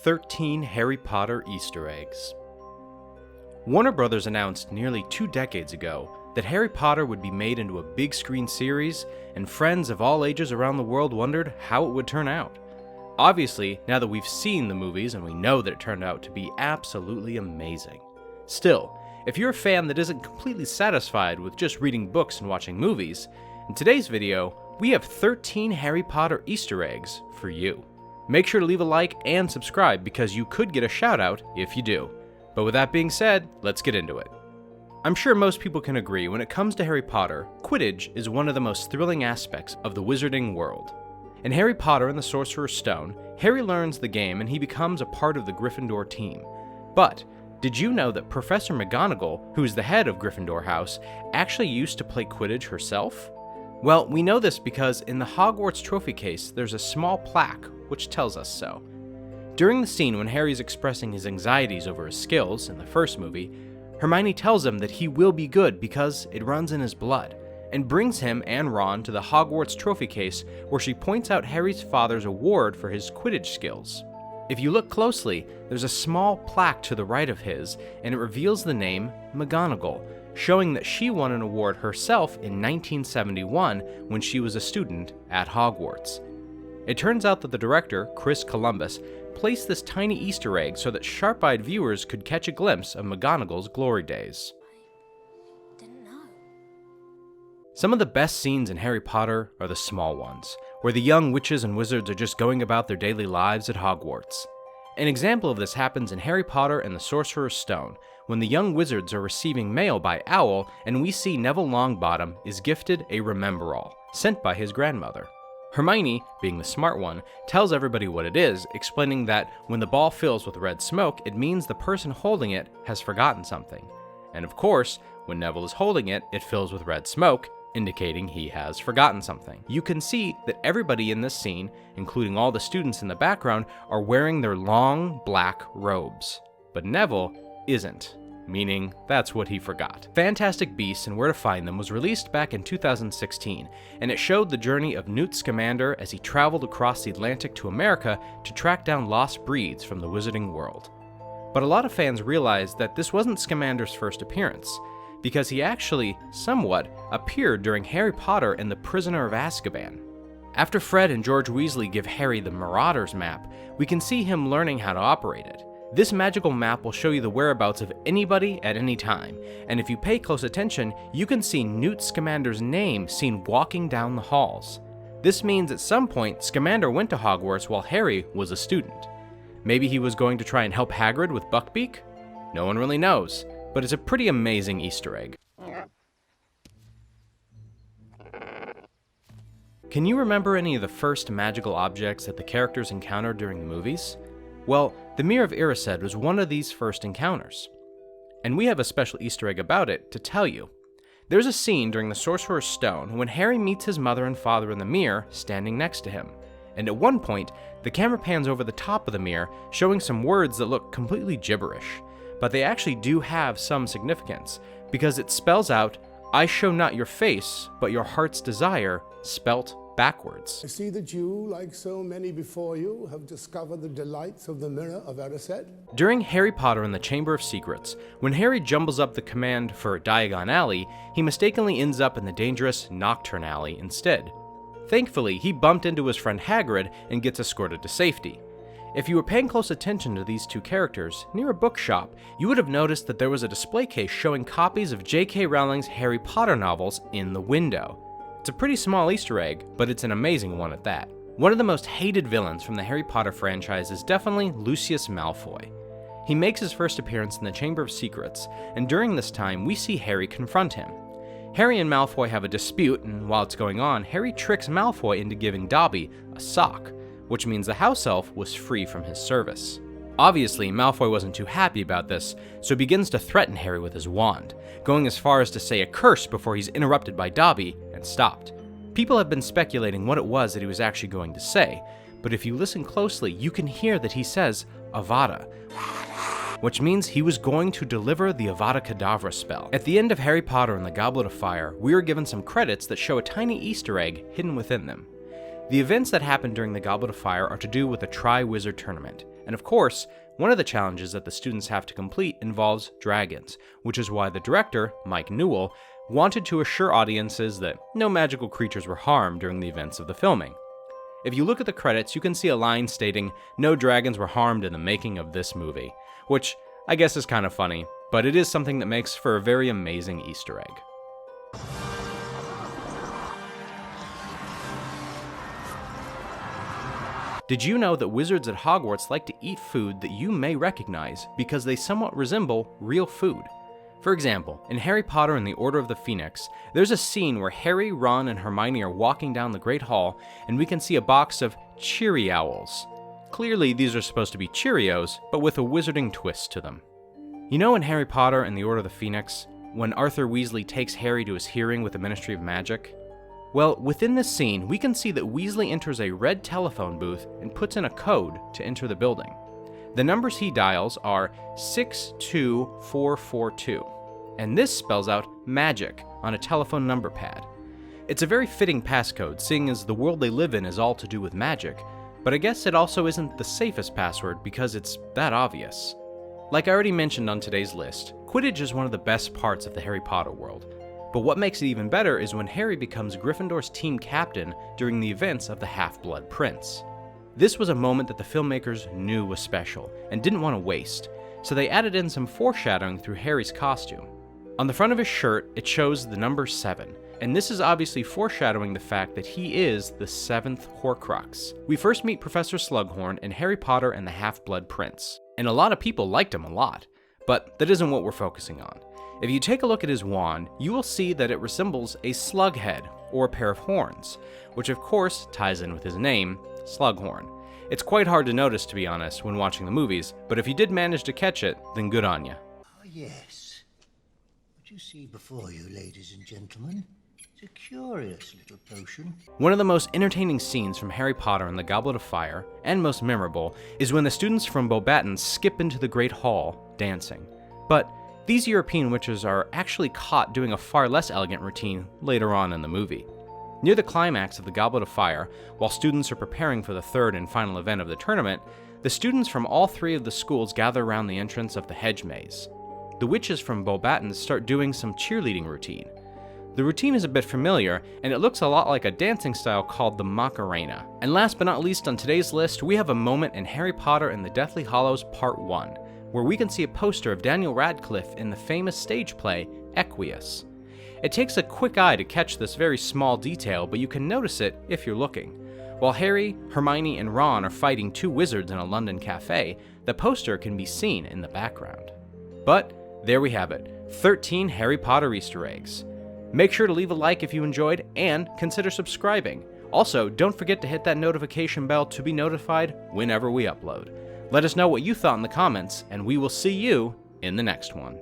13 Harry Potter Easter eggs. Warner Bros. Announced nearly 2 decades ago that Harry Potter would be made into a big screen series, and friends of all ages around the world wondered how it would turn out. Obviously, now that we've seen the movies and we know that it turned out to be absolutely amazing. Still, if you're a fan that isn't completely satisfied with just reading books and watching movies, in today's video, we have 13 Harry Potter Easter eggs for you. Make sure to leave a like and subscribe because you could get a shout out if you do. But with that being said, let's get into it. I'm sure most people can agree when it comes to Harry Potter, Quidditch is one of the most thrilling aspects of the wizarding world. In Harry Potter and the Sorcerer's Stone, Harry learns the game and he becomes a part of the Gryffindor team. But, did you know that Professor McGonagall, who's the head of Gryffindor House, actually used to play Quidditch herself? Well, we know this because in the Hogwarts trophy case, there's a small plaque which tells us so. During the scene when Harry's expressing his anxieties over his skills in the first movie, Hermione tells him that he will be good because it runs in his blood, and brings him and Ron to the Hogwarts trophy case where she points out Harry's father's award for his Quidditch skills. If you look closely, there's a small plaque to the right of his, and it reveals the name McGonagall, showing that she won an award herself in 1971 when she was a student at Hogwarts. It turns out that the director, Chris Columbus, placed this tiny Easter egg so that sharp-eyed viewers could catch a glimpse of McGonagall's glory days. Didn't know. Some of the best scenes in Harry Potter are the small ones, where the young witches and wizards are just going about their daily lives at Hogwarts. An example of this happens in Harry Potter and the Sorcerer's Stone, when the young wizards are receiving mail by Owl and we see Neville Longbottom is gifted a Rememberall, sent by his grandmother. Hermione, being the smart one, tells everybody what it is, explaining that when the ball fills with red smoke, it means the person holding it has forgotten something. And of course, when Neville is holding it, it fills with red smoke, indicating he has forgotten something. You can see that everybody in this scene, including all the students in the background, are wearing their long black robes. But Neville isn't, meaning that's what he forgot. Fantastic Beasts and Where to Find Them was released back in 2016, and it showed the journey of Newt Scamander as he traveled across the Atlantic to America to track down lost breeds from the wizarding world. But a lot of fans realized that this wasn't Scamander's first appearance, because he actually, somewhat, appeared during Harry Potter and the Prisoner of Azkaban. After Fred and George Weasley give Harry the Marauders map, we can see him learning how to operate it. This magical map will show you the whereabouts of anybody at any time, and if you pay close attention, you can see Newt Scamander's name seen walking down the halls. This means at some point, Scamander went to Hogwarts while Harry was a student. Maybe he was going to try and help Hagrid with Buckbeak? No one really knows, but it's a pretty amazing Easter egg. Can you remember any of the first magical objects that the characters encountered during the movies? Well, the Mirror of Erised was one of these first encounters. And we have a special Easter egg about it to tell you. There's a scene during the Sorcerer's Stone when Harry meets his mother and father in the mirror standing next to him. And at one point, the camera pans over the top of the mirror, showing some words that look completely gibberish. But they actually do have some significance, because it spells out, "I show not your face, but your heart's desire," spelt backwards. I see that you, like so many before you, have discovered the delights of the Mirror of Erised. During Harry Potter and the Chamber of Secrets, when Harry jumbles up the command for Diagon Alley, he mistakenly ends up in the dangerous Nocturne Alley instead. Thankfully, he bumped into his friend Hagrid and gets escorted to safety. If you were paying close attention to these two characters, near a bookshop, you would have noticed that there was a display case showing copies of J.K. Rowling's Harry Potter novels in the window. It's a pretty small Easter egg, but it's an amazing one at that. One of the most hated villains from the Harry Potter franchise is definitely Lucius Malfoy. He makes his first appearance in the Chamber of Secrets, and during this time we see Harry confront him. Harry and Malfoy have a dispute, and while it's going on, Harry tricks Malfoy into giving Dobby a sock, which means the house elf was free from his service. Obviously, Malfoy wasn't too happy about this, so he begins to threaten Harry with his wand, going as far as to say a curse before he's interrupted by Dobby and stopped. People have been speculating what it was that he was actually going to say, but if you listen closely, you can hear that he says Avada, which means he was going to deliver the Avada Kedavra spell. At the end of Harry Potter and the Goblet of Fire, we are given some credits that show a tiny Easter egg hidden within them. The events that happened during the Goblet of Fire are to do with the Tri-Wizard Tournament. And of course, one of the challenges that the students have to complete involves dragons, which is why the director, Mike Newell, wanted to assure audiences that no magical creatures were harmed during the events of the filming. If you look at the credits, you can see a line stating, "No dragons were harmed in the making of this movie," which I guess is kind of funny, but it is something that makes for a very amazing Easter egg. Did you know that wizards at Hogwarts like to eat food that you may recognize because they somewhat resemble real food? For example, in Harry Potter and the Order of the Phoenix, there's a scene where Harry, Ron, and Hermione are walking down the Great Hall, and we can see a box of Cheery Owls. Clearly, these are supposed to be Cheerios, but with a wizarding twist to them. You know in Harry Potter and the Order of the Phoenix, when Arthur Weasley takes Harry to his hearing with the Ministry of Magic? Well, within this scene, we can see that Weasley enters a red telephone booth and puts in a code to enter the building. The numbers he dials are 62442, and this spells out magic on a telephone number pad. It's a very fitting passcode, seeing as the world they live in is all to do with magic, but I guess it also isn't the safest password because it's that obvious. Like I already mentioned on today's list, Quidditch is one of the best parts of the Harry Potter world. But what makes it even better is when Harry becomes Gryffindor's team captain during the events of the Half-Blood Prince. This was a moment that the filmmakers knew was special and didn't want to waste, so they added in some foreshadowing through Harry's costume. On the front of his shirt, it shows the number 7, and this is obviously foreshadowing the fact that he is the 7th Horcrux. We first meet Professor Slughorn in Harry Potter and the Half-Blood Prince, and a lot of people liked him a lot, but that isn't what we're focusing on. If you take a look at his wand, you will see that it resembles a slug head, or a pair of horns, which of course ties in with his name, Slughorn. It's quite hard to notice, to be honest, when watching the movies, but if you did manage to catch it, then good on you. Oh, yes. What you see before you, ladies and gentlemen, is a curious little potion. One of the most entertaining scenes from Harry Potter and the Goblet of Fire, and most memorable, is when the students from Beauxbaton skip into the Great Hall, dancing. But these European witches are actually caught doing a far less elegant routine later on in the movie. Near the climax of the Goblet of Fire, while students are preparing for the third and final event of the tournament, the students from all 3 of the schools gather around the entrance of the hedge maze. The witches from Beauxbaton start doing some cheerleading routine. The routine is a bit familiar, and it looks a lot like a dancing style called the Macarena. And last but not least on today's list, we have a moment in Harry Potter and the Deathly Hallows Part 1, where we can see a poster of Daniel Radcliffe in the famous stage play, Equius. It takes a quick eye to catch this very small detail, but you can notice it if you're looking. While Harry, Hermione, and Ron are fighting 2 wizards in a London cafe, the poster can be seen in the background. But there we have it, 13 Harry Potter Easter eggs. Make sure to leave a like if you enjoyed, and consider subscribing. Also, don't forget to hit that notification bell to be notified whenever we upload. Let us know what you thought in the comments, and we will see you in the next one.